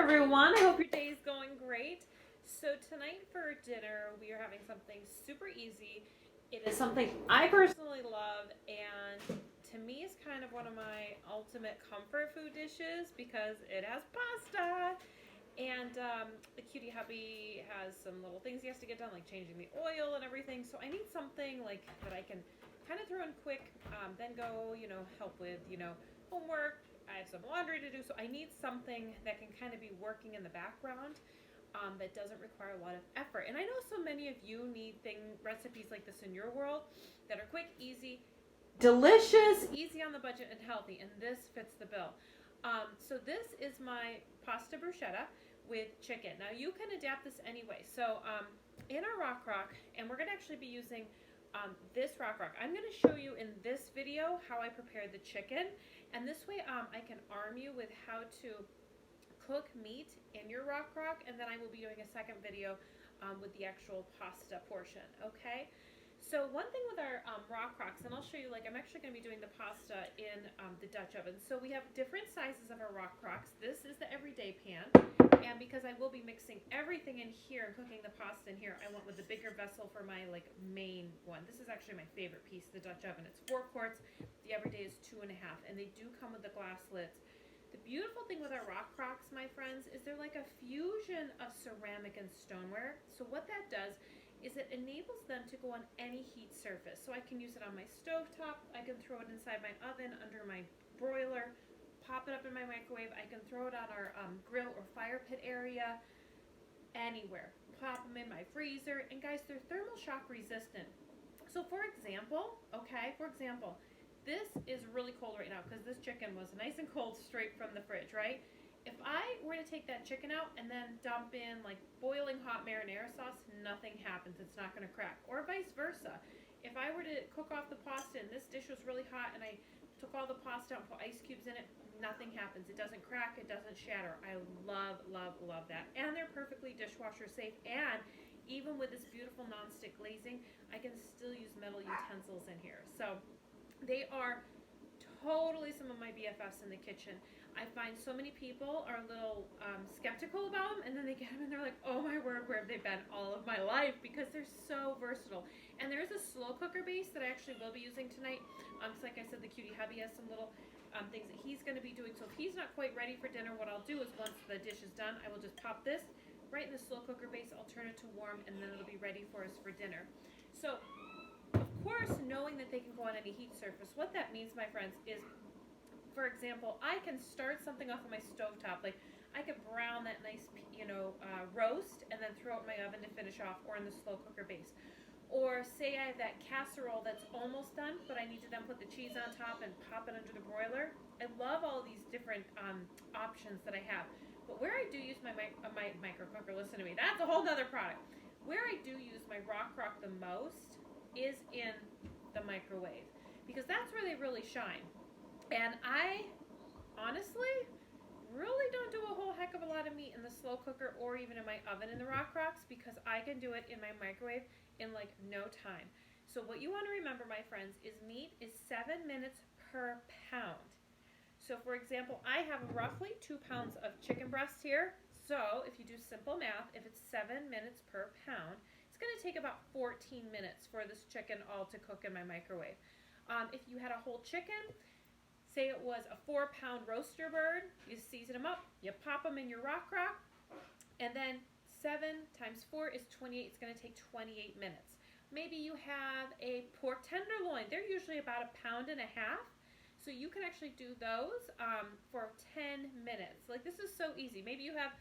everyone. I hope your day is going great. So tonight for dinner, we are having something super easy. It is something I personally love, and to me is kind of one of my ultimate comfort food dishes because it has pasta. And the cutie hubby has some little things he has to get done, like changing the oil and everything. So I need something like that I can kind of throw in quick, then go, help with, homework. I have some laundry to do, so I need something that can kind of be working in the background, that doesn't require a lot of effort. And I know so many of you need recipes like this in your world that are quick, easy, delicious, easy on the budget, and healthy. And this fits the bill. So this is my pasta bruschetta with chicken. Now you can adapt this anyway. So in our rock, and we're going to actually be using this rock. I'm going to show you in this video how I prepared the chicken, and this way I can arm you with how to cook meat in your rock, and then I will be doing a second video with the actual pasta portion. Okay. So one thing with our rock rocks, and I'll show you, I'm actually going to be doing the pasta in the Dutch oven. So we have different sizes of our rock rocks. This is the everyday pan, and because I will be mixing everything in here and cooking the pasta in here, I went with the bigger vessel for my main one. This is actually my favorite piece, the Dutch oven. It's 4 quarts. The everyday is 2.5, and they do come with the glass lids. The beautiful thing with our rock rocks, my friends, is they're like a fusion of ceramic and stoneware. So what that does is it enables them to go on any heat surface. So I can use it on my stovetop, I can throw it inside my oven, under my broiler, pop it up in my microwave, I can throw it on our grill or fire pit area, anywhere. Pop them in my freezer, and guys, they're thermal shock resistant. So for example, this is really cold right now because this chicken was nice and cold straight from the fridge, right? If I were to take that chicken out and then dump in boiling hot marinara sauce, nothing happens. It's not going to crack. Or vice versa. If I were to cook off the pasta and this dish was really hot and I took all the pasta out and put ice cubes in it, nothing happens. It doesn't crack. It doesn't shatter. I love, love, love that. And they're perfectly dishwasher safe. And even with this beautiful nonstick glazing, I can still use metal utensils in here. So they are totally some of my BFFs in the kitchen. I find so many people are a little skeptical about them, and then they get them and they're like, oh my word, where have they been all of my life? Because they're so versatile. And there is a slow cooker base that I actually will be using tonight. Because like I said, the cutie hubby has some little things that he's going to be doing. So if he's not quite ready for dinner, what I'll do is once the dish is done, I will just pop this right in the slow cooker base. I'll turn it to warm, and then it'll be ready for us for dinner. So of course, knowing that they can go on any heat surface, what that means, my friends, is, for example, I can start something off on my stovetop. I could brown that nice, roast and then throw it in my oven to finish off, or in the slow cooker base. Or say I have that casserole that's almost done, but I need to then put the cheese on top and pop it under the broiler. I love all these different options that I have. But where I do use my micro cooker, listen to me, that's a whole nother product. Where I do use my rock the most is in the microwave, because that's where they really shine. And I honestly really don't do a whole heck of a lot of meat in the slow cooker or even in my oven in the rock rocks, because I can do it in my microwave in no time. So what you want to remember, my friends, is meat is 7 minutes per pound. So for example, I have roughly 2 pounds of chicken breast here. So if you do simple math, if it's 7 minutes per pound, it's going to take about 14 minutes for this chicken all to cook in my microwave. If you had a whole chicken, say it was a 4-pound roaster bird, you season them up, you pop them in your rock, and then 7 times 4 is 28. It's going to take 28 minutes. Maybe you have a pork tenderloin. They're usually about 1.5 pounds. So you can actually do those for 10 minutes. This is so easy. Maybe you have,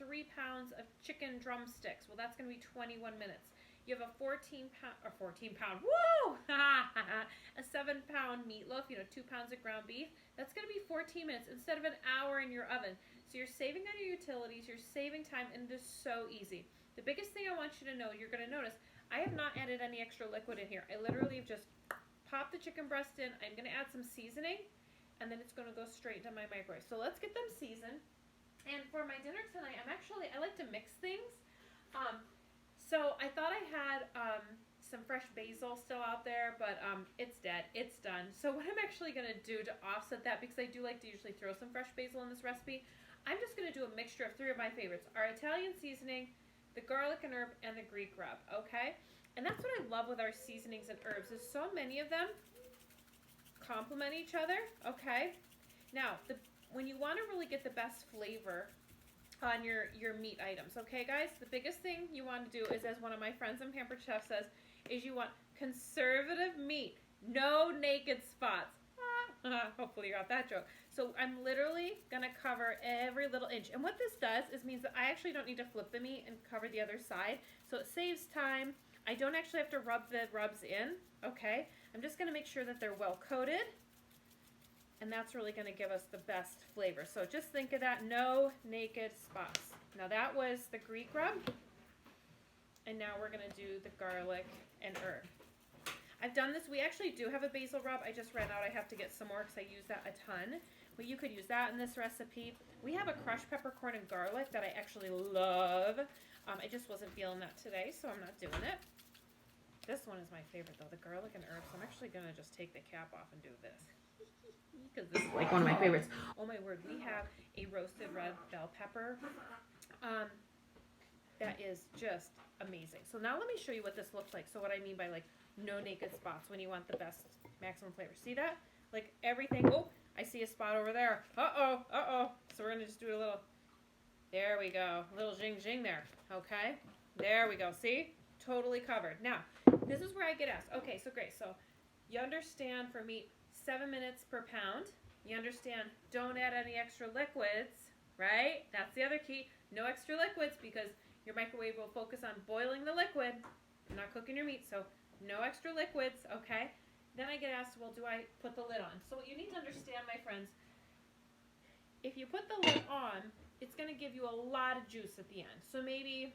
3 pounds of chicken drumsticks. Well, that's going to be 21 minutes. You have a 14 pound, woo! A 7-pound meatloaf, 2 pounds of ground beef. That's going to be 14 minutes instead of an hour in your oven. So you're saving on your utilities, you're saving time, and it is so easy. The biggest thing I want you to know, you're going to notice, I have not added any extra liquid in here. I literally have just popped the chicken breast in. I'm going to add some seasoning, and then it's going to go straight into my microwave. So let's get them seasoned. And for my dinner tonight, I like to mix things. So I thought I had some fresh basil still out there, but it's dead. It's done. So what I'm actually going to do to offset that, because I do like to usually throw some fresh basil in this recipe, I'm just going to do a mixture of 3 of my favorites. Our Italian seasoning, the garlic and herb, and the Greek rub, okay? And that's what I love with our seasonings and herbs, is so many of them complement each other, okay? Now, when you want to really get the best flavor on your meat items, okay, guys? The biggest thing you want to do is, as one of my friends in Pampered Chef says, is you want conservative meat, no naked spots. Hopefully you got that joke. So I'm literally going to cover every little inch. And what this does is means that I actually don't need to flip the meat and cover the other side. So it saves time. I don't actually have to rub the rubs in, okay? I'm just going to make sure that they're well coated. And that's really going to give us the best flavor. So just think of that, no naked spots. Now that was the Greek rub. And now we're going to do the garlic and herb. I've done this. We actually do have a basil rub. I just ran out. I have to get some more because I use that a ton. But you could use that in this recipe. We have a crushed peppercorn and garlic that I actually love. I just wasn't feeling that today, so I'm not doing it. This one is my favorite, though, the garlic and herbs. I'm actually going to just take the cap off and do this. Because this is like one of my favorites. Oh, my word. We have a roasted red bell pepper. That is just amazing. So now let me show you what this looks like. So what I mean by, like, no naked spots when you want the best maximum flavor. See that? Like everything. Oh, I see a spot over there. Uh-oh, uh-oh. So we're going to just do a little, there we go. A little zing there. Okay. There we go. See? Totally covered. Now, this is where I get asked. Okay, so great. So you understand for meat, 7 minutes per pound. You understand don't add any extra liquids, right? That's the other key. No extra liquids because your microwave will focus on boiling the liquid, not cooking your meat. So no extra liquids, okay? Then I get asked, well, do I put the lid on? So what you need to understand, my friends, if you put the lid on, it's going to give you a lot of juice at the end. So maybe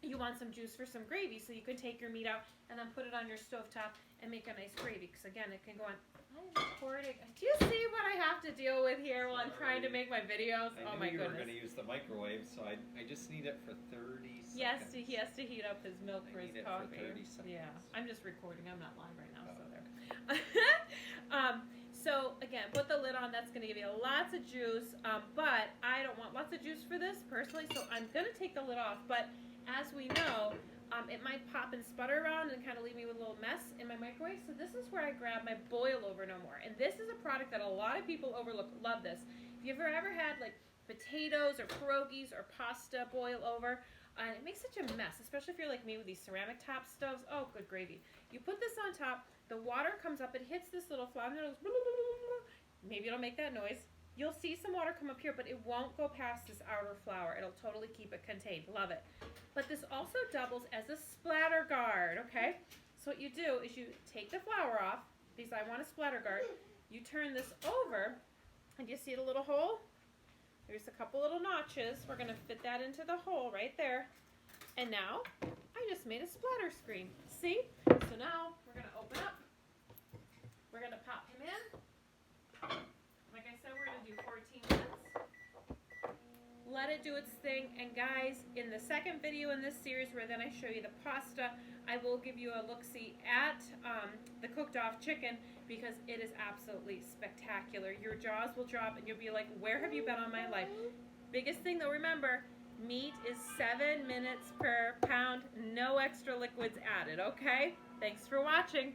you want some juice for some gravy, so you can take your meat out and then put it on your stovetop and make a nice gravy. Because again, it can go on. I'm recording. Do you see what I have to deal with here while I'm trying to make my videos? Oh my goodness. You were going to use the microwave, so I just need it for 30 seconds. Yes, he has to heat up his milk for his coffee. For 30 seconds. Yeah, I'm just recording. I'm not live right now, Oh, so there. okay. So again, put the lid on. That's going to give you lots of juice, but I don't want lots of juice for this personally, so I'm going to take the lid off. But as we know, it might pop and sputter around and kind of leave me with a little mess in my microwave. So this is where I grab my boil over no more. And this is a product that a lot of people overlook. Love this. If you've ever had like potatoes or pierogies or pasta boil over, it makes such a mess, especially if you're like me with these ceramic top stoves. Oh, good gravy. You put this on top, the water comes up, it hits this little flour, and it goes, maybe it'll make that noise. You'll see some water come up here, but it won't go past this outer flour. It'll totally keep it contained. Love it. But this also doubles as a splatter guard, okay? So what you do is you take the flour off, because I want a splatter guard. You turn this over, and you see the little hole? There's a couple little notches. We're going to fit that into the hole right there. And now, I just made a splatter screen. See? So now, we're going to open up. We're going to pop him in. Like I said, we're going to do 14 minutes. Let it do its thing. And guys, in the second video in this series where then I show you the pasta, I will give you a look-see at the cooked-off chicken because it is absolutely spectacular. Your jaws will drop and you'll be like, where have you been all my life? Biggest thing though, remember, meat is 7 minutes per pound, no extra liquids added, okay? Thanks for watching.